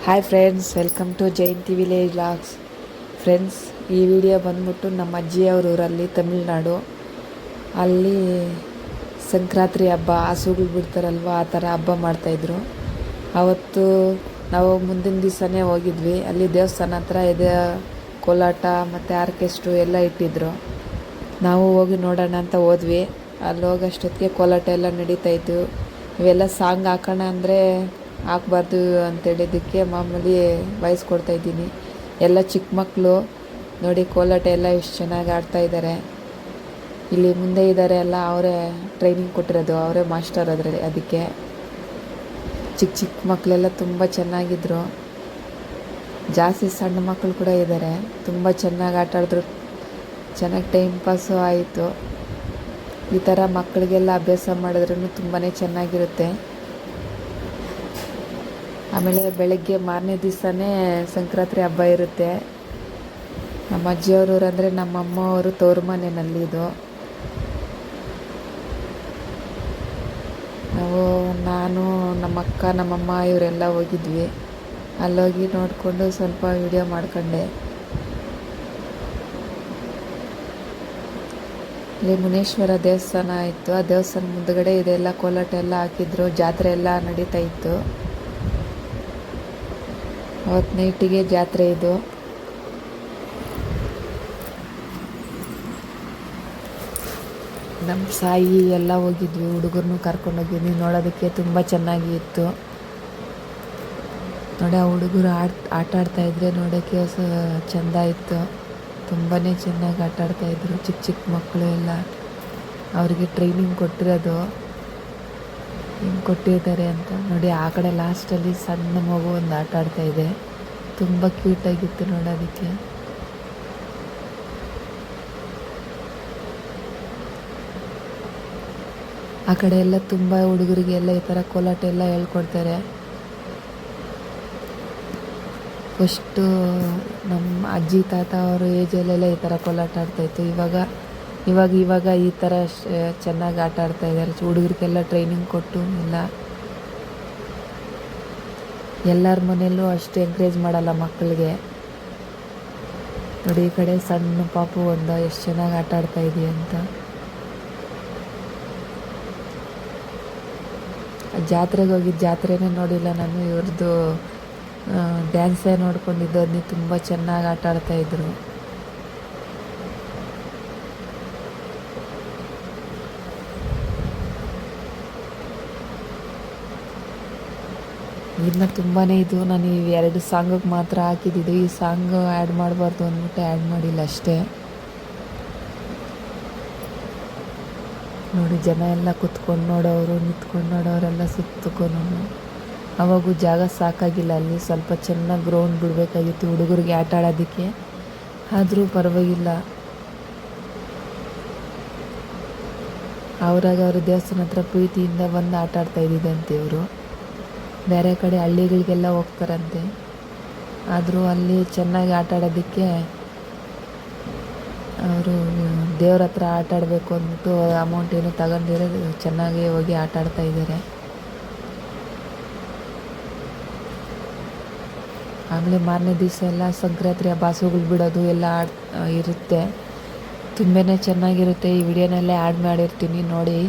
Hi friends, welcome to Jayanti village vlogs. Friends, ಈ video ಬಂದ್ಬಿಟ್ಟು ನಮ್ಮ ಅಜ್ಜಿಯವ್ರ ಊರಲ್ಲಿ ತಮಿಳ್ನಾಡು. ಅಲ್ಲಿ ಸಂಕ್ರಾಂತಿ ಹಬ್ಬ, ಹಸುಗಳು ಬಿಡ್ತಾರಲ್ವ, ಆ ಥರ ಹಬ್ಬ ಮಾಡ್ತಾಯಿದ್ರು. ಅವತ್ತು ನಾವು ಮುಂದಿನ ದಿವಸನೇ ಹೋಗಿದ್ವಿ. ಅಲ್ಲಿ ದೇವಸ್ಥಾನ ಹತ್ರ ಕೋಲಾಟ ಮತ್ತು ಆರ್ಕೆಸ್ಟ್ರು ಎಲ್ಲ ಇಟ್ಟಿದ್ರು. ನಾವು ಹೋಗಿ ನೋಡೋಣ ಅಂತ ಹೋದ್ವಿ. ಅಲ್ಲಿ ಹೋಗೋಷ್ಟೊತ್ತಿಗೆ ಕೋಲಾಟ ಎಲ್ಲ ನಡೀತಾಯಿತ್ತು. ಇವೆಲ್ಲ ಸಾಂಗ್ ಹಾಕೋಣ ಅಂದರೆ ಹಾಕ್ಬಾರ್ದು ಅಂತೇಳಿದ್ದಕ್ಕೆ ಮಾಮೂಲಿ ವಾಯ್ಸ್ ಕೊಡ್ತಾಯಿದ್ದೀನಿ. ಎಲ್ಲ ಚಿಕ್ಕ ಮಕ್ಕಳು ನೋಡಿ, ಕೋಲಾಟ ಎಲ್ಲ ಎಷ್ಟು ಚೆನ್ನಾಗಿ ಆಡ್ತಾಯಿದ್ದಾರೆ. ಇಲ್ಲಿ ಮುಂದೆ ಇದ್ದಾರೆ ಎಲ್ಲ, ಅವರೇ ಟ್ರೈನಿಂಗ್ ಕೊಟ್ಟಿರೋದು, ಅವರೇ ಮಾಸ್ಟರ್ ಅದರಲ್ಲಿ. ಅದಕ್ಕೆ ಚಿಕ್ಕ ಚಿಕ್ಕ ಮಕ್ಕಳೆಲ್ಲ ತುಂಬ ಚೆನ್ನಾಗಿದ್ದರು. ಜಾಸ್ತಿ ಸಣ್ಣ ಮಕ್ಕಳು ಕೂಡ ಇದ್ದಾರೆ. ತುಂಬ ಚೆನ್ನಾಗಿ ಆಟ ಆಡಿದ್ರು, ಚೆನ್ನಾಗಿ ಟೈಮ್ ಪಾಸು ಆಯಿತು. ಈ ಥರ ಮಕ್ಕಳಿಗೆಲ್ಲ ಅಭ್ಯಾಸ ಮಾಡಿದ್ರೂ ತುಂಬಾ ಚೆನ್ನಾಗಿರುತ್ತೆ. ಆಮೇಲೆ ಬೆಳಗ್ಗೆ ಮಾರನೇ ದಿವಸನೇ ಸಂಕ್ರಾಂತಿ ಹಬ್ಬ ಇರುತ್ತೆ. ನಮ್ಮ ಅಜ್ಜಿಯವ್ರ ಊರು ಅಂದರೆ ನಮ್ಮ ಅಮ್ಮ ಅವರು ತವ್ರ ಮನೆಯಲ್ಲಿದ್ದು. ನಾನು ನಮ್ಮ ಅಕ್ಕ, ನಮ್ಮಮ್ಮ ಇವರೆಲ್ಲ ಹೋಗಿದ್ವಿ. ಅಲ್ಲೋಗಿ ನೋಡಿಕೊಂಡು ಸ್ವಲ್ಪ ವಿಡಿಯೋ ಮಾಡ್ಕೊಂಡೆ. ಇಲ್ಲಿ ಮುನೇಶ್ವರ ದೇವಸ್ಥಾನ ಇತ್ತು. ಆ ದೇವಸ್ಥಾನ ಮುಂದುಗಡೆ ಇದೆಲ್ಲ ಕೋಲಾಟ ಎಲ್ಲ ಹಾಕಿದ್ರು. ಜಾತ್ರೆ ಎಲ್ಲ ನಡೀತಾ ಇತ್ತು. ಅವತ್ತು ನೈಟಿಗೆ ಜಾತ್ರೆ ಇದು. ನಮ್ಮ ಸಾಯಿ ಎಲ್ಲ ಹೋಗಿದ್ವಿ, ಹುಡುಗರನ್ನು ಕರ್ಕೊಂಡೋಗಿದ್ವಿ. ನೋಡೋದಕ್ಕೆ ತುಂಬ ಚೆನ್ನಾಗಿ ಇತ್ತು. ನೋಡಿ, ಆ ಹುಡುಗರು ಆಟ ಆಡ್ತಾಯಿದ್ರೆ ನೋಡೋಕ್ಕೆ ಚೆಂದ ಇತ್ತು. ತುಂಬಾ ಚೆನ್ನಾಗಿ ಆಟ ಆಡ್ತಾಯಿದ್ರು. ಚಿಕ್ಕ ಚಿಕ್ಕ ಮಕ್ಕಳು ಎಲ್ಲ, ಅವರಿಗೆ ಟ್ರೈನಿಂಗ್ ಕೊಟ್ಟಿರೋದು, ಹಿಂಗೆ ಕೊಟ್ಟಿದ್ದಾರೆ ಅಂತ. ನೋಡಿ, ಆ ಕಡೆ ಲಾಸ್ಟಲ್ಲಿ ಸಣ್ಣ ಮಗು ಒಂದು ಆಟ ಆಡ್ತಾಯಿದೆ. ತುಂಬ ಕ್ಯೂಟಾಗಿತ್ತು ನೋಡೋದಕ್ಕೆ. ಆ ಕಡೆ ಎಲ್ಲ ತುಂಬ ಹುಡುಗರಿಗೆಲ್ಲ ಈ ಥರ ಕೋಲಾಟ ಎಲ್ಲ ಹೇಳ್ಕೊಡ್ತಾರೆ. ಫಸ್ಟು ನಮ್ಮ ಅಜ್ಜಿ ತಾತ ಅವರು ಏಜಲ್ಲೆಲ್ಲ ಈ ಥರ ಕೋಲಾಟ ಆಡ್ತಾಯಿತ್ತು. ಇವಾಗ ಈ ಥರ ಚೆನ್ನಾಗಿ ಆಟ ಆಡ್ತಾಯಿದ್ದಾರೆ. ಹುಡುಗರಿಗೆಲ್ಲ ಟ್ರೈನಿಂಗ್ ಕೊಟ್ಟು ಎಲ್ಲರ ಮನೆಯಲ್ಲೂ ಅಷ್ಟು ಎಂಕರೇಜ್ ಮಾಡಲ್ಲ ಮಕ್ಕಳಿಗೆ. ನೋಡಿ, ಈ ಕಡೆ ಸಣ್ಣ ಪಾಪು ಒಂದು ಎಷ್ಟು ಚೆನ್ನಾಗಿ ಆಟ ಆಡ್ತಾಯಿದೆ ಅಂತ. ಜಾತ್ರೆಗೆ ಹೋಗಿದ್ದು, ಜಾತ್ರೆನೇ ನೋಡಿಲ್ಲ ನಾನು. ಇವ್ರದ್ದು ಡ್ಯಾನ್ಸೇ ನೋಡ್ಕೊಂಡಿದ್ದು. ಅದನ್ನ ತುಂಬ ಚೆನ್ನಾಗಿ ಆಟ ಆಡ್ತಾಯಿದ್ರು. ಇನ್ನು ತುಂಬಾ ಇದು. ನಾನು ಈ 2 ಸಾಂಗಿಗೆ ಮಾತ್ರ ಹಾಕಿದ್ದು. ಈ ಸಾಂಗ್ ಆ್ಯಡ್ ಮಾಡಬಾರ್ದು ಅಂದ್ಬಿಟ್ಟು ಆ್ಯಡ್ ಮಾಡಿಲ್ಲ ಅಷ್ಟೇ. ನೋಡಿ, ಜನ ಎಲ್ಲ ಕುತ್ಕೊಂಡು ನೋಡೋರು, ನಿಂತ್ಕೊಂಡು ನೋಡೋರೆಲ್ಲ ಸುತ್ತಕೊಂಡು. ಅವಾಗೂ ಜಾಗ ಸಾಕಾಗಿಲ್ಲ. ಅಲ್ಲಿ ಸ್ವಲ್ಪ ಚೆನ್ನಾಗಿ ಗ್ರೌಂಡ್ ಬಿಡಬೇಕಾಗಿತ್ತು ಹುಡುಗರಿಗೆ ಆಟ ಆಡೋದಕ್ಕೆ. ಆದರೂ ಪರವಾಗಿಲ್ಲ, ಅವ್ರ ದೇವಸ್ಥಾನ ಹತ್ರ ಪ್ರೀತಿಯಿಂದ ಬಂದು ಆಟ ಆಡ್ತಾ ಇದ್ದಿದ್ದಂತೆ. ಇವರು ಬೇರೆ ಕಡೆ ಹಳ್ಳಿಗಳಿಗೆಲ್ಲ ಹೋಗ್ತಾರಂತೆ. ಆದರೂ ಅಲ್ಲಿ ಚೆನ್ನಾಗಿ ಆಟ ಆಡೋದಕ್ಕೆ ಅವರು ದೇವ್ರ ಹತ್ರ ಆಟ ಆಡಬೇಕು ಅಂದ್ಬಿಟ್ಟು ಅಮೌಂಟ್ ಏನು ತಗೊಂಡಿರೋ ಚೆನ್ನಾಗಿ ಹೋಗಿ ಆಟ ಆಡ್ತಾ ಇದ್ದಾರೆ. ಆಮೇಲೆ ಮಾರನೇ ದಿವಸ ಎಲ್ಲ ಸಂಕ್ರಾಂತಿ ಹಬ್ಬ, ಹಸುಗಳು ಬಿಡೋದು ಎಲ್ಲ ಇರುತ್ತೆ. ತುಂಬಾ ಚೆನ್ನಾಗಿರುತ್ತೆ. ಈ ವಿಡಿಯೋನಲ್ಲೇ ಆ್ಯಡ್ ಮಾಡಿರ್ತೀನಿ ನೋಡಿ.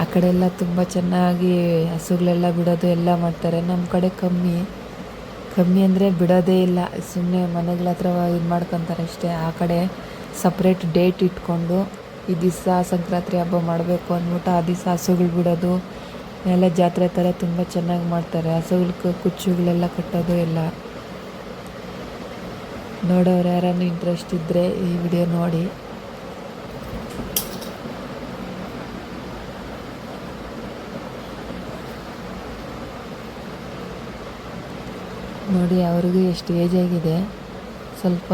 ಆ ಕಡೆ ಎಲ್ಲ ತುಂಬ ಚೆನ್ನಾಗಿ ಹಸುಗಳೆಲ್ಲ ಬಿಡೋದು ಎಲ್ಲ ಮಾಡ್ತಾರೆ. ನಮ್ಮ ಕಡೆ ಕಮ್ಮಿ ಅಂದರೆ ಬಿಡೋದೇ ಇಲ್ಲ. ಸುಮ್ಮನೆ ಮನೆಗಳ ಹತ್ರ ಇದು ಮಾಡ್ಕೊತಾರೆ ಅಷ್ಟೇ. ಆ ಕಡೆ ಸಪ್ರೇಟ್ ಡೇಟ್ ಇಟ್ಕೊಂಡು ಈ ದಿವಸ ಸಂಕ್ರಾಂತಿ ಹಬ್ಬ ಮಾಡಬೇಕು ಅಂದ್ಬಿಟ್ಟು ಆ ದಿವಸ ಹಸುಗಳು ಬಿಡೋದು ಎಲ್ಲ ಜಾತ್ರೆ ಥರ ತುಂಬ ಚೆನ್ನಾಗಿ ಮಾಡ್ತಾರೆ. ಹಸುಗಳಿಗೆ ಕುಚ್ಚುಗಳೆಲ್ಲ ಕಟ್ಟೋದು ಎಲ್ಲ. ನೋಡೋರು ಯಾರನ್ನು ಇಂಟ್ರೆಸ್ಟ್ ಇದ್ದರೆ ಈ ವಿಡಿಯೋ ನೋಡಿ. ನೋಡಿ, ಅವ್ರಿಗೂ ಎಷ್ಟು ಏಜ್ ಆಗಿದೆ. ಸ್ವಲ್ಪ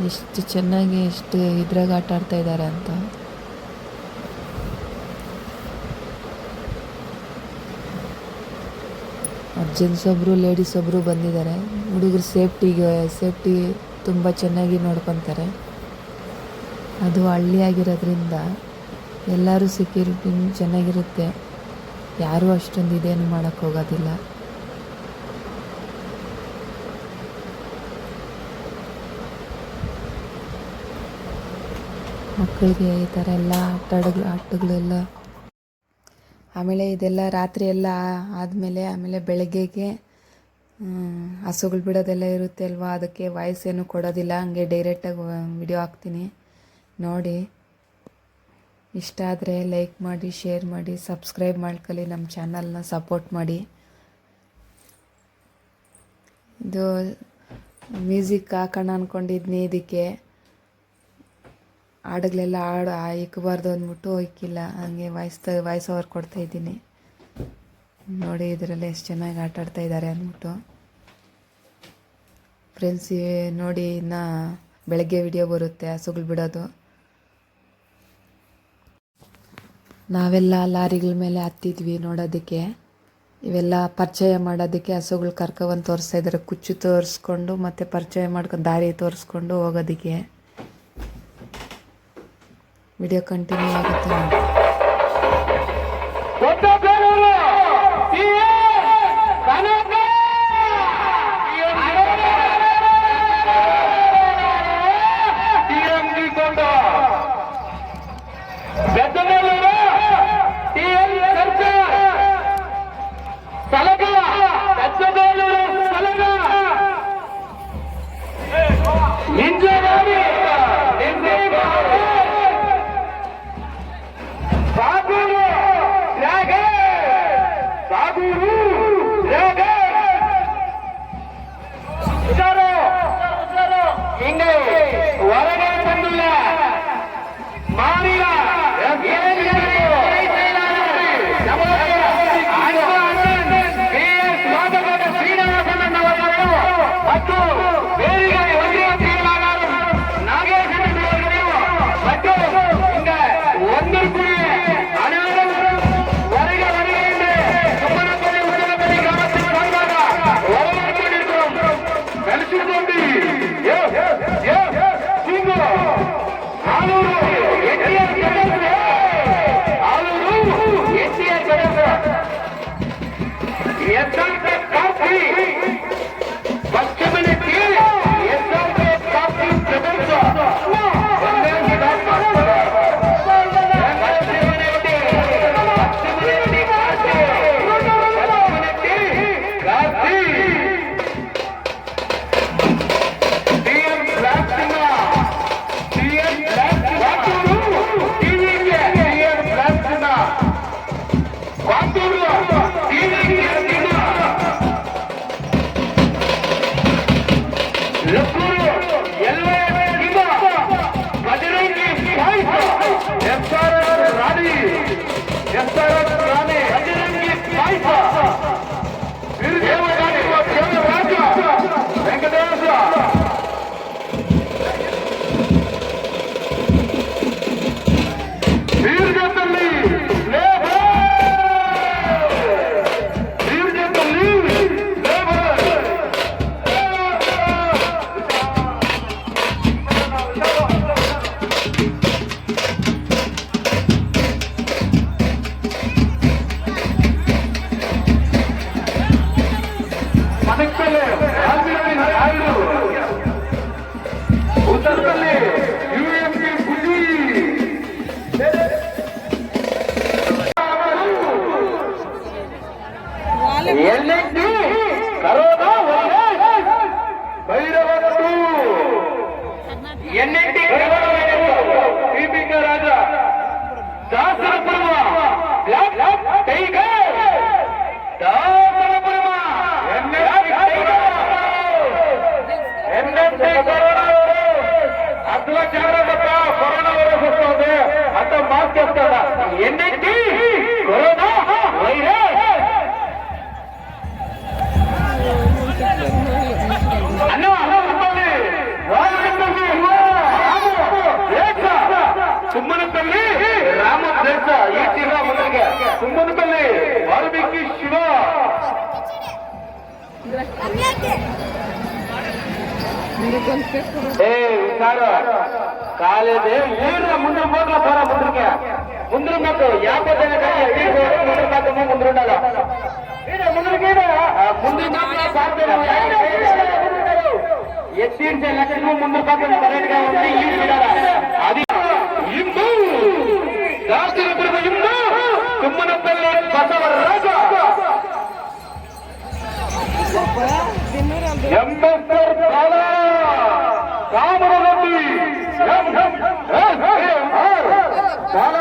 ಎಷ್ಟು ಚೆನ್ನಾಗಿ ಎಷ್ಟು ಇದ್ರಾಗ ಆಟ ಆಡ್ತಾ ಇದ್ದಾರೆ ಅಂತ. ಜೆಂಟ್ಸ್ ಒಬ್ಬರು, ಲೇಡೀಸ್ ಒಬ್ಬರು ಬಂದಿದ್ದಾರೆ. ಹುಡುಗರು ಸೇಫ್ಟಿ ತುಂಬ ಚೆನ್ನಾಗಿ ನೋಡ್ಕೊತಾರೆ. ಅದು ಹಳ್ಳಿ ಆಗಿರೋದ್ರಿಂದ ಎಲ್ಲರೂ ಸೆಕ್ಯೂರಿಟಿ ಚೆನ್ನಾಗಿರುತ್ತೆ. ಯಾರೂ ಅಷ್ಟೊಂದು ಇದೇನು ಮಾಡೋಕ್ಕೋಗೋದಿಲ್ಲ. ಮಕ್ಕಳಿಗೆ ಈ ಥರ ಎಲ್ಲ ಆಟಗಳೆಲ್ಲ. ಆಮೇಲೆ ಇದೆಲ್ಲ ರಾತ್ರಿ ಎಲ್ಲ ಆಮೇಲೆ ಬೆಳಗ್ಗೆಗೆ ಹಸುಗಳು ಬಿಡೋದೆಲ್ಲ ಇರುತ್ತೆ ಅಲ್ವಾ, ಅದಕ್ಕೆ ವಾಯ್ಸ್ ಏನು ಕೊಡೋದಿಲ್ಲ, ಹಂಗೆ ಡೈರೆಕ್ಟಾಗಿ ವಿಡಿಯೋ ಹಾಕ್ತೀನಿ ನೋಡಿ. ಇಷ್ಟ ಆದರೆ ಲೈಕ್ ಮಾಡಿ, ಶೇರ್ ಮಾಡಿ, ಸಬ್ಸ್ಕ್ರೈಬ್ ಮಾಡ್ಕೊಳ್ಳಿ, ನಮ್ಮ ಚಾನಲ್ನ ಸಪೋರ್ಟ್ ಮಾಡಿ. ಇದು ಮ್ಯೂಸಿಕ್ ಹಾಕೋಣ ಅಂದ್ಕೊಂಡಿದ್ನಿ, ಇದಕ್ಕೆ ಹಾಡುಗಳೆಲ್ಲ ಇಕ್ಕಬಾರ್ದು ಅಂದ್ಬಿಟ್ಟು ಇಕ್ಕಿಲ್ಲ, ಹಾಗೆ ವಾಯ್ಸ್ ಓವರ್ ಕೊಡ್ತಾಯಿದ್ದೀನಿ ನೋಡಿ. ಇದರಲ್ಲಿ ಎಷ್ಟು ಚೆನ್ನಾಗಿ ಆಟಾಡ್ತಾ ಇದ್ದಾರೆ ಅಂದ್ಬಿಟ್ಟು. ಫ್ರೆಂಡ್ಸ್ ನೋಡಿ, ಇನ್ನು ಬೆಳಗ್ಗೆ ವಿಡಿಯೋ ಬರುತ್ತೆ ಹಸುಗಳು ಬಿಡೋದು. ನಾವೆಲ್ಲ ಲಾರಿಗಳ ಮೇಲೆ ಹತ್ತಿದ್ವಿ ನೋಡೋದಕ್ಕೆ. ಇವೆಲ್ಲ ಪರಿಚಯ ಮಾಡೋದಕ್ಕೆ ಹಸುಗಳು ಕರ್ಕೊಬಂದು ತೋರಿಸ್ತಾ ಇದ್ದಾರೆ. ಕುಚ್ಚು ತೋರಿಸ್ಕೊಂಡು ಮತ್ತು ಪರಿಚಯ ಮಾಡ್ಕೊಂಡು ದಾರಿ ತೋರಿಸ್ಕೊಂಡು ಹೋಗೋದಕ್ಕೆ. ವಿಡಿಯೋ ಕಂಟಿನ್ಯೂ ಆಗುತ್ತೆ ನೋಡಿ. ಸುಮ್ಮನಪಲ್ಲಿ ರಾಮ ದೇಶ ಈ ಚಿರ ಮೊದಲಿಗೆ ಸುಮ್ಮನಪಲ್ಲಿ ವಾಲ್ಮೀಕಿ ಶಿವ ವಿಚಾರ ಕಾಲೇಜ್ ಮುಂದೆ ಹೋಗ್ಲ ಬರ ಮುಂದಕ್ಕೆ ಮುಂದ್ರ ಮತ್ತು ಯಾಕೆ ಮುಂದ್ರ ಮಾತು ಮುಂದ್ರುಂಡಲ್ಲ ಮುಂದ್ರಿಗೆ ಎತ್ತೀರ್ಚೆ ಲಕ್ಷಣ ಮುಂದ್ರ ಪಾತ್ರ ಅದು ಎಂಎಸ್ಆರ್ ಬಾಲ ಕಾಮರಗಟ್ಟಿ ಬಾಲ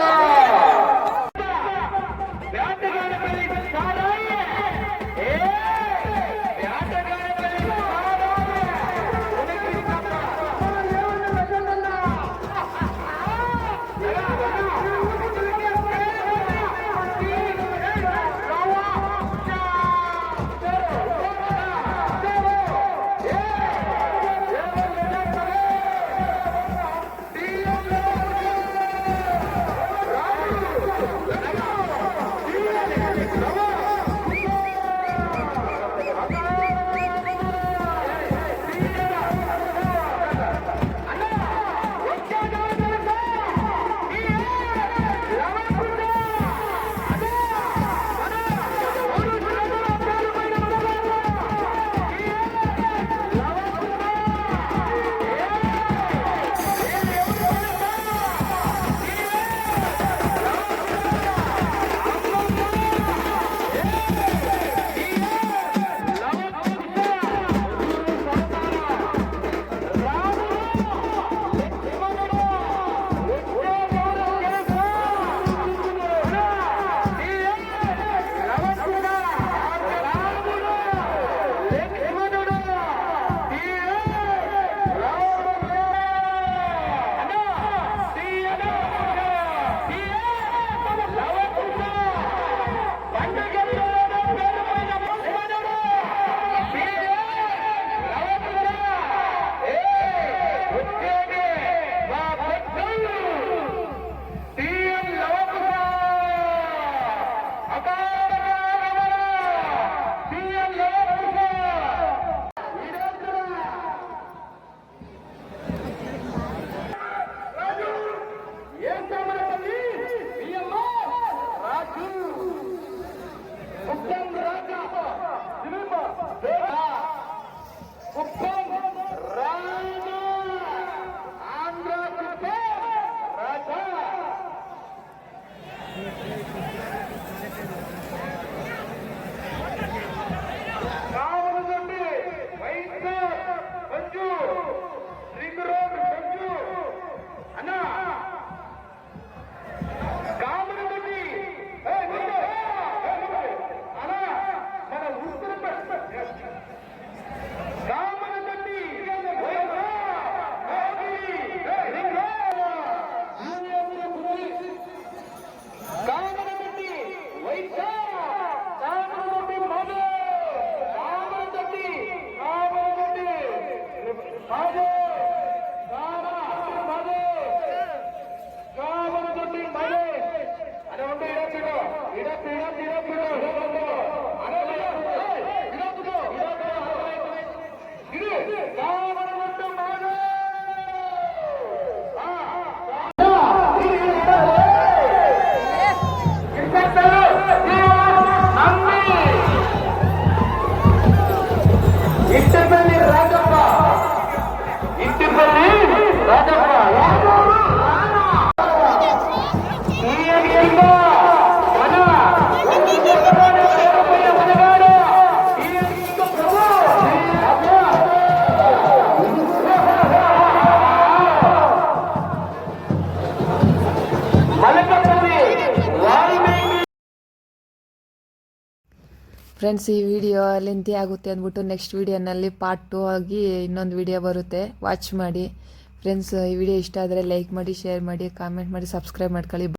ಫ್ರೆಂಡ್ಸ್, ಈ ವಿಡಿಯೋ ಲೆಂತಿ ಆಗುತ್ತೆ ಅಂದ್ಬಿಟ್ಟು ನೆಕ್ಸ್ಟ್ ವಿಡಿಯೋನಲ್ಲಿ ಪಾರ್ಟ್ 2 ಆಗಿ ಇನ್ನೊಂದು ವಿಡಿಯೋ ಬರುತ್ತೆ, ವಾಚ್ ಮಾಡಿ. ಫ್ರೆಂಡ್ಸ್, ಈ ವಿಡಿಯೋ ಇಷ್ಟ ಆದರೆ ಲೈಕ್ ಮಾಡಿ, ಶೇರ್ ಮಾಡಿ, ಕಾಮೆಂಟ್ ಮಾಡಿ, ಸಬ್ಸ್ಕ್ರೈಬ್ ಮಾಡ್ಕೊಳ್ಳಿ.